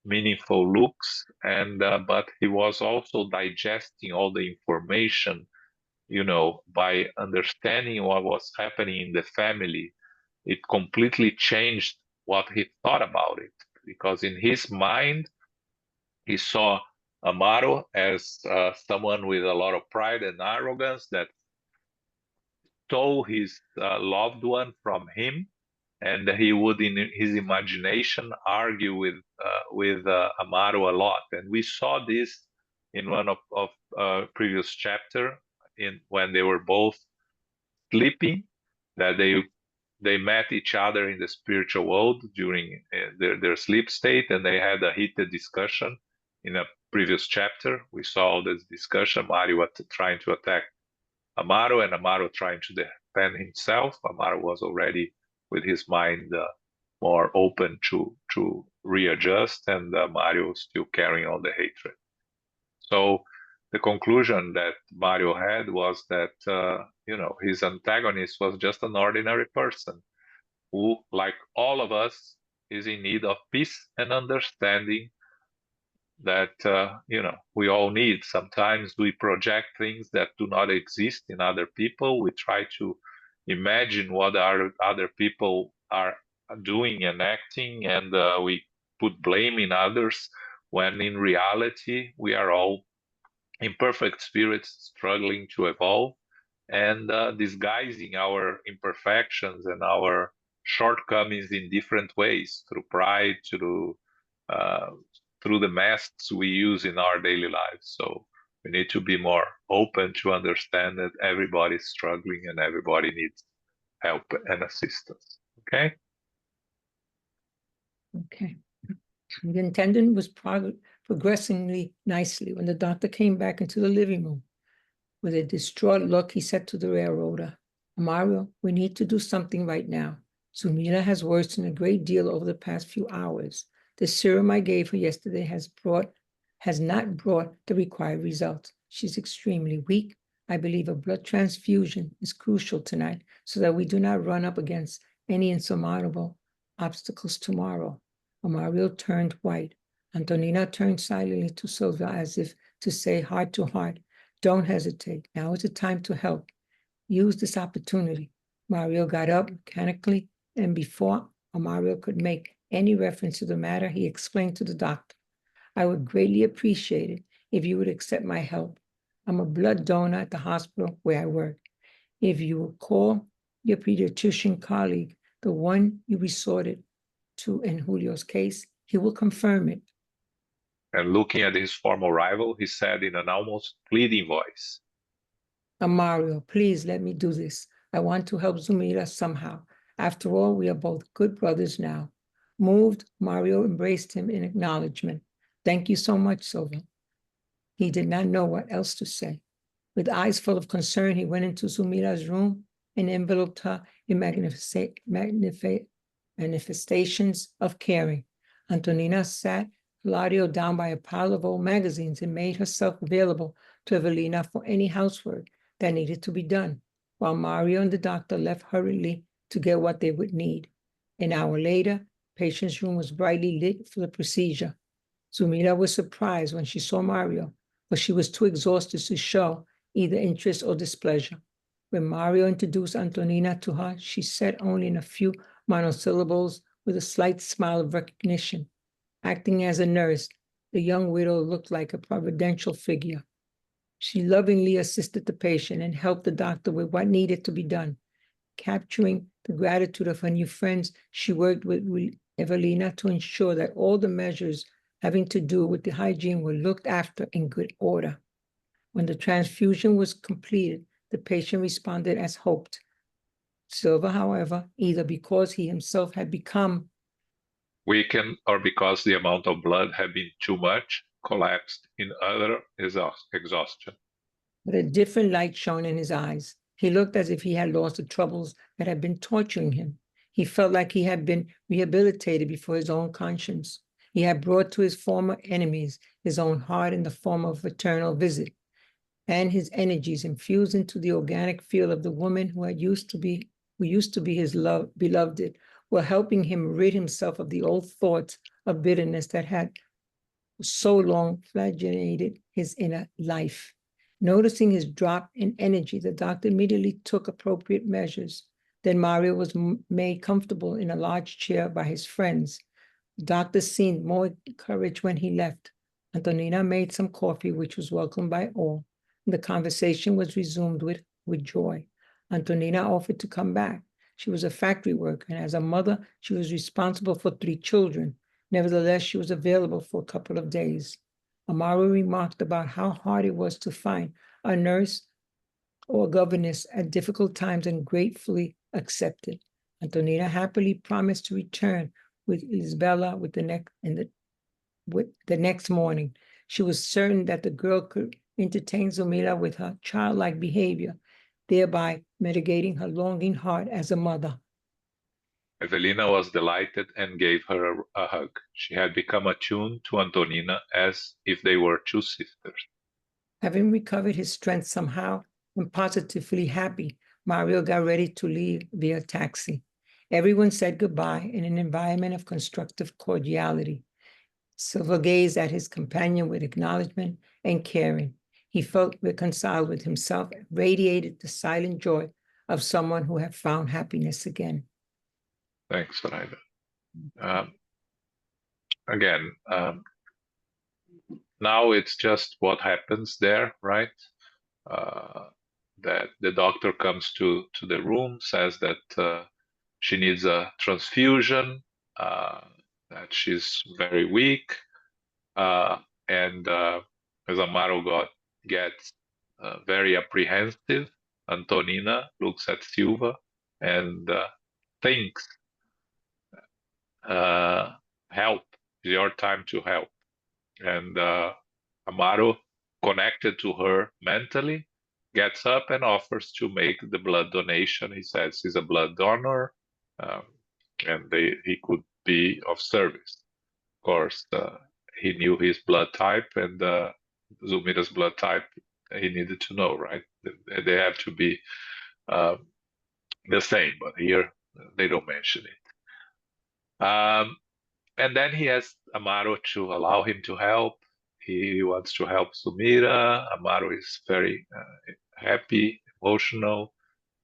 Speaker 1: meaningful looks, and but he was also digesting all the information, by understanding what was happening in the family. It completely changed what he thought about it, because in his mind, he saw Amaro as someone with a lot of pride and arrogance that stole his loved one from him, and he would, in his imagination, argue with Amaro a lot. And we saw this in one of previous chapter, when they were both sleeping. that they met each other in the spiritual world during their sleep state, and they had a heated discussion. In a previous chapter, we saw this discussion, Mario trying to attack Amaro, and Amaro trying to defend himself. Amaro was already with his mind more open to readjust, and Mario still carrying on the hatred. So the conclusion that Mario had was that his antagonist was just an ordinary person who, like all of us, is in need of peace and understanding that we all need. Sometimes we project things that do not exist in other people. We try to imagine what other people are doing and acting, and we put blame in others, when in reality we are all imperfect spirits struggling to evolve, and disguising our imperfections and our shortcomings in different ways, through pride, through the masks we use in our daily lives. So we need to be more open to understand that everybody's struggling and everybody needs help and assistance. Okay?
Speaker 2: Okay. The attendant was progressing nicely when the doctor came back into the living room. With a distraught look, he said to the railroader, Mario, we need to do something right now. Zumila has worsened a great deal over the past few hours. The serum I gave her yesterday has not brought the required results. She's extremely weak. I believe a blood transfusion is crucial tonight so that we do not run up against any insurmountable obstacles tomorrow. Mario turned white. Antonina turned silently to Silva as if to say heart to heart, don't hesitate. Now is the time to help. Use this opportunity. Mario got up mechanically, and before Mario could make any reference to the matter, he explained to the doctor, I would greatly appreciate it if you would accept my help. I'm a blood donor at the hospital where I work. If you will call your pediatrician colleague, the one you resorted to in Julio's case, he will confirm it.
Speaker 1: And looking at his former rival, he said in an almost pleading voice,
Speaker 2: Mario, please let me do this. I want to help Zumila somehow. After all, we are both good brothers now. Moved, Mario embraced him in acknowledgement. Thank you so much, Silva. He did not know what else to say. With eyes full of concern, he went into Zumila's room and enveloped her in manifestations of caring. Antonina sat Hilario down by a pile of old magazines and made herself available to Evelina for any housework that needed to be done, while Mario and the doctor left hurriedly to get what they would need. An hour later, the patient's room was brightly lit for the procedure. Zumila was surprised when she saw Mario, but she was too exhausted to show either interest or displeasure. When Mario introduced Antonina to her, she said only in a few monosyllables with a slight smile of recognition. Acting as a nurse, the young widow looked like a providential figure. She lovingly assisted the patient and helped the doctor with what needed to be done. Capturing the gratitude of her new friends, she worked with Evelina to ensure that all the measures having to do with the hygiene were looked after in good order. When the transfusion was completed, the patient responded as hoped. Silva, however, either because he himself had become
Speaker 1: weakened or because the amount of blood had been too much, collapsed in utter exhaustion.
Speaker 2: But a different light shone in his eyes. He looked as if he had lost the troubles that had been torturing him. He felt like he had been rehabilitated before his own conscience. He had brought to his former enemies his own heart in the form of a fraternal visit, and his energies infused into the organic field of the woman who used to be his beloved, were helping him rid himself of the old thoughts of bitterness that had so long flagellated his inner life. Noticing his drop in energy, the doctor immediately took appropriate measures. Then Mario was made comfortable in a large chair by his friends. The doctor seemed more encouraged when he left. Antonina made some coffee, which was welcomed by all. The conversation was resumed with joy. Antonina offered to come back. She was a factory worker, and as a mother, she was responsible for 3 children. Nevertheless, she was available for a couple of days. Amaro remarked about how hard it was to find a nurse or governess at difficult times and gratefully accepted. Antonina happily promised to return with Isabella with the next morning. She was certain that the girl could entertain Zumila with her childlike behavior, thereby mitigating her longing heart as a mother.
Speaker 1: Evelina was delighted and gave her a hug. She had become attuned to Antonina as if they were two sisters.
Speaker 2: Having recovered his strength somehow and positively happy, Mario got ready to leave via taxi. Everyone said goodbye in an environment of constructive cordiality. Silva gazed at his companion with acknowledgement and caring. He felt reconciled with himself and radiated the silent joy of someone who had found happiness again.
Speaker 1: Thanks, Farida. Again, now it's just what happens there, right? That the doctor comes to the room, says that she needs a transfusion, that she's very weak, and as Amaro gets very apprehensive, Antonina looks at Silva and thinks, help, it's your time to help. And Amaro, connected to her mentally, gets up and offers to make the blood donation. He says he's a blood donor, and he could be of service. Of course, he knew his blood type, and Zulmira's blood type he needed to know, right? They have to be the same, but here they don't mention it. And then he asks Amaro to allow him to help. He wants to help Zulmira. Amaro is very happy, emotional.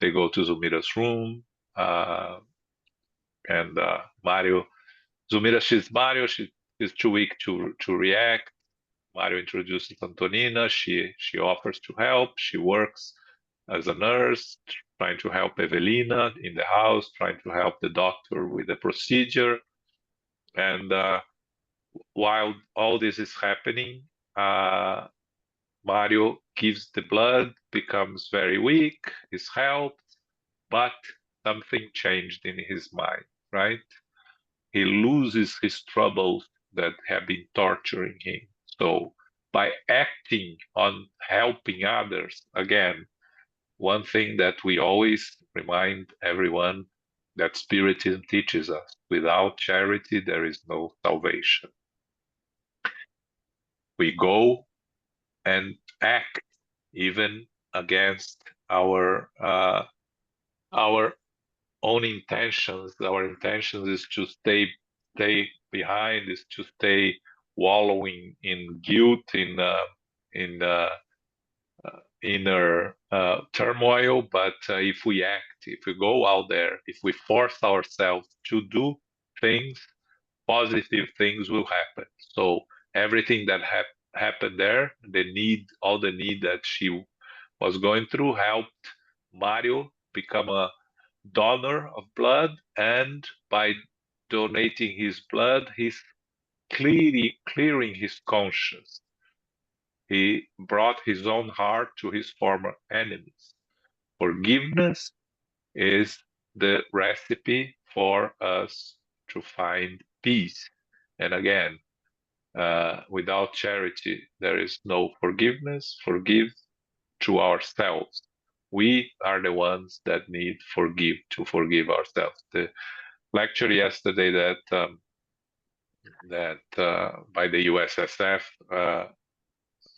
Speaker 1: They go to Zulmira's room, and Zulmira sees Mario. She's too weak to react. Mario introduces Antonina. She offers to help. She works as a nurse, trying to help Evelina in the house, trying to help the doctor with the procedure. And while all this is happening, Mario gives the blood, becomes very weak, is helped, but something changed in his mind, right? He loses his troubles that have been torturing him. So by acting on helping others, again, one thing that we always remind everyone that Spiritism teaches us, without charity, there is no salvation. We go and act even against our own intentions. Our intentions is to stay behind, is to stay wallowing in guilt, in inner turmoil. But if we act, if we go out there, if we force ourselves to do things, positive things will happen. So everything that happened there, all the need that she was going through, helped Mario become a donor of blood, and by donating his blood, he's clearing his conscience. He brought his own heart to his former enemies. Forgiveness is the recipe for us to find peace. And again, without charity, there is no forgiveness. Forgive to ourselves. We are the ones that need to forgive ourselves. The lecture yesterday that by the USSF,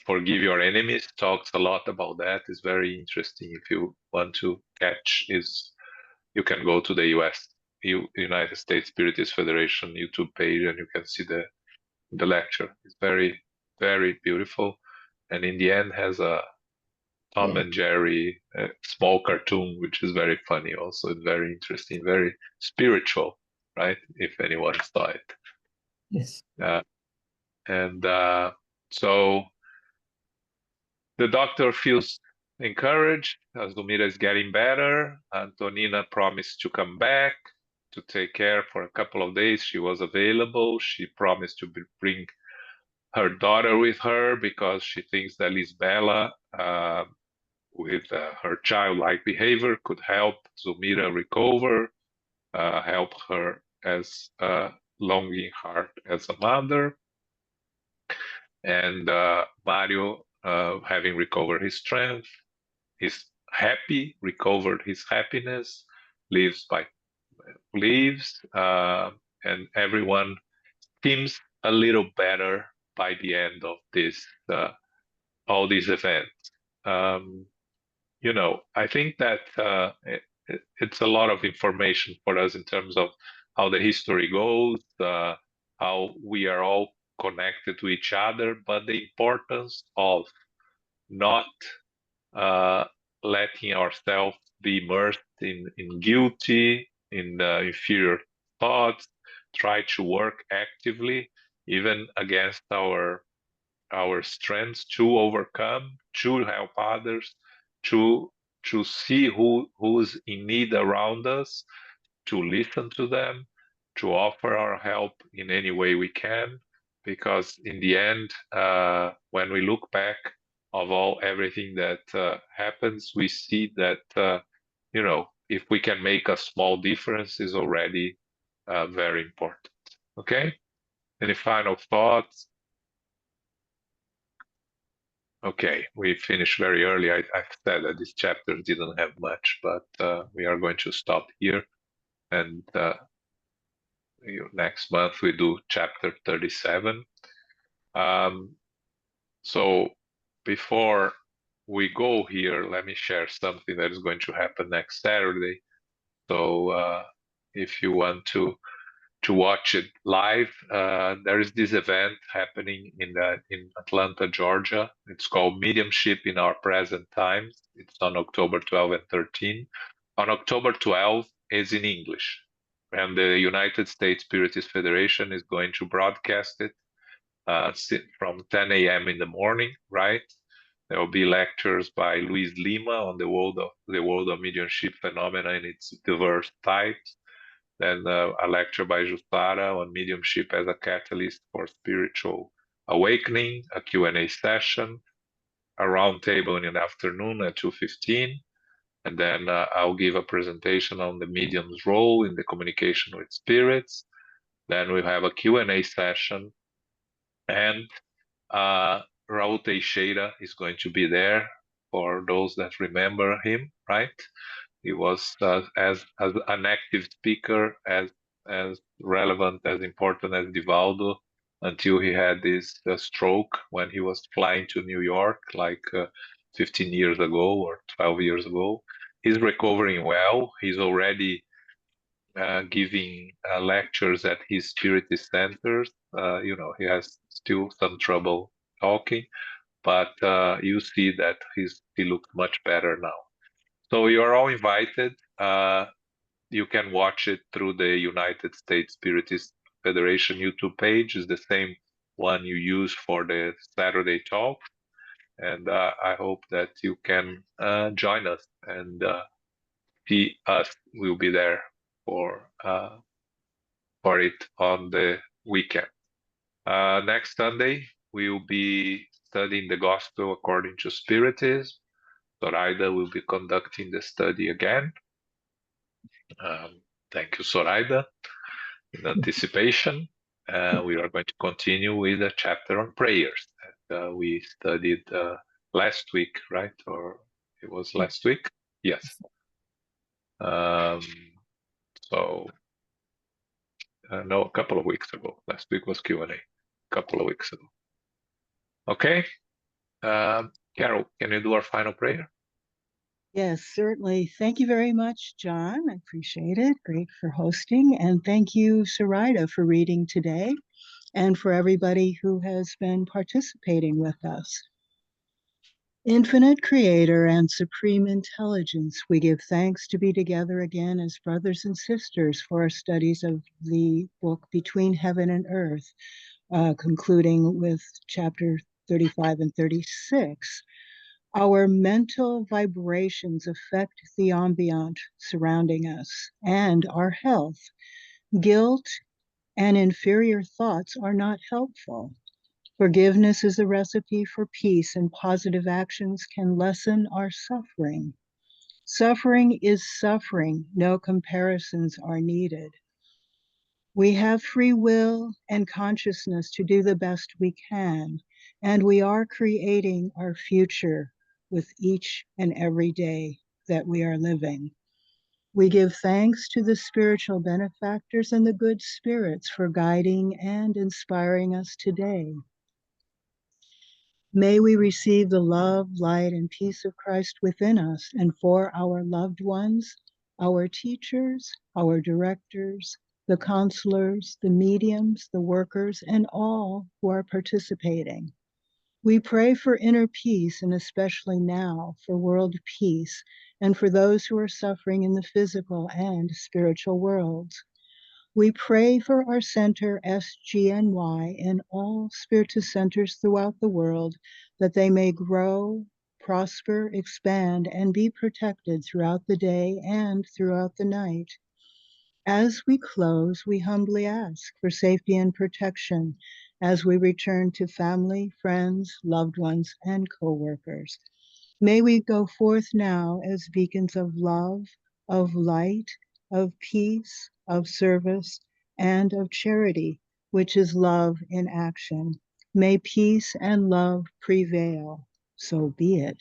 Speaker 1: Forgive Your Enemies, talks a lot about that. It's very interesting. If you want to catch, you can go to the United States Spiritist Federation YouTube page, and you can see the lecture. It's very, very beautiful, and in the end has a Tom and Jerry small cartoon, which is very funny. Also, it's very interesting, very spiritual, right? If anyone saw it.
Speaker 2: Yes.
Speaker 1: So the doctor feels encouraged. Zulmira is getting better. Antonina promised to come back to take care for a couple of days. She was available. She promised to bring her daughter with her because she thinks that Lisbela with her childlike behavior could help Zulmira recover, help her as a longing heart as a mother, and Mario, having recovered his strength, is happy, recovered his happiness, lives, and everyone seems a little better by the end of all these events. I think that it's a lot of information for us in terms of how the history goes, how we are all connected to each other, but the importance of not letting ourselves be immersed in guilty, in inferior thoughts, try to work actively, even against our strengths, to overcome, to help others, to see who's in need around us, to listen to them, to offer our help in any way we can, because in the end, when we look back of everything that happens, we see that if we can make a small difference is already very important. Okay? Any final thoughts? Okay, we finished very early. I said that this chapter didn't have much, but we are going to stop here. And next month we do chapter 37. So before we go here, let me share something that is going to happen next Saturday. So if you want to watch it live, there is this event happening in Atlanta, Georgia. It's called Mediumship in Our Present Times. It's on October 12 and 13. On October 12 is in English, and the United States Spiritist Federation is going to broadcast it from 10 a.m. in the morning, right? There will be lectures by Luis Lima on the world of mediumship phenomena in its diverse types. Then a lecture by Justara on mediumship as a catalyst for spiritual awakening, a Q&A session, a roundtable in the afternoon at 2:15, and then I'll give a presentation on the medium's role in the communication with spirits. Then we'll have a Q&A session, and Raul Teixeira is going to be there for those that remember him, right? He was as an active speaker, as relevant, as important as Divaldo, until he had this stroke when he was flying to New York, like 15 years ago or 12 years ago. He's recovering well. He's already giving lectures at his spiritist centers. He has still some trouble talking, but you see that he looks much better now. So you're all invited. You can watch it through the United States Spiritist Federation YouTube page. It's the same one you use for the Saturday talk. And I hope that you can join us and see us. We'll be there for it on the weekend. Next Sunday, we will be studying the Gospel according to Spiritism. Zoraida will be conducting the study again. Thank you, Zoraida, in anticipation. We are going to continue with a chapter on prayers that we studied last week, right? Or it was last week? Yes. No, a couple of weeks ago. Last week was Q&A. A couple of weeks ago. Okay. Carol, can you do our final prayer?
Speaker 3: Yes, certainly. Thank you very much, John. I appreciate it. Great for hosting. And thank you, Zoraida, for reading today, and for everybody who has been participating with us. Infinite Creator and Supreme Intelligence, we give thanks to be together again as brothers and sisters for our studies of the book Between Heaven and Earth, concluding with chapter 35 and 36. Our mental vibrations affect the ambient surrounding us and our health. Guilt and inferior thoughts are not helpful. Forgiveness is a recipe for peace, and positive actions can lessen our suffering. Suffering is suffering. No comparisons are needed. We have free will and consciousness to do the best we can, and we are creating our future with each and every day that we are living. We give thanks to the spiritual benefactors and the good spirits for guiding and inspiring us today. May we receive the love, light, and peace of Christ within us and for our loved ones, our teachers, our directors, the counselors, the mediums, the workers, and all who are participating. We pray for inner peace, and especially now for world peace, and for those who are suffering in the physical and spiritual worlds. We pray for our center, SGNY, and all Spiritus centers throughout the world, that they may grow, prosper, expand, and be protected throughout the day and throughout the night. As we close, we humbly ask for safety and protection as we return to family, friends, loved ones, and co-workers. May we go forth now as beacons of love, of light, of peace, of service, and of charity, which is love in action. May peace and love prevail. So be it.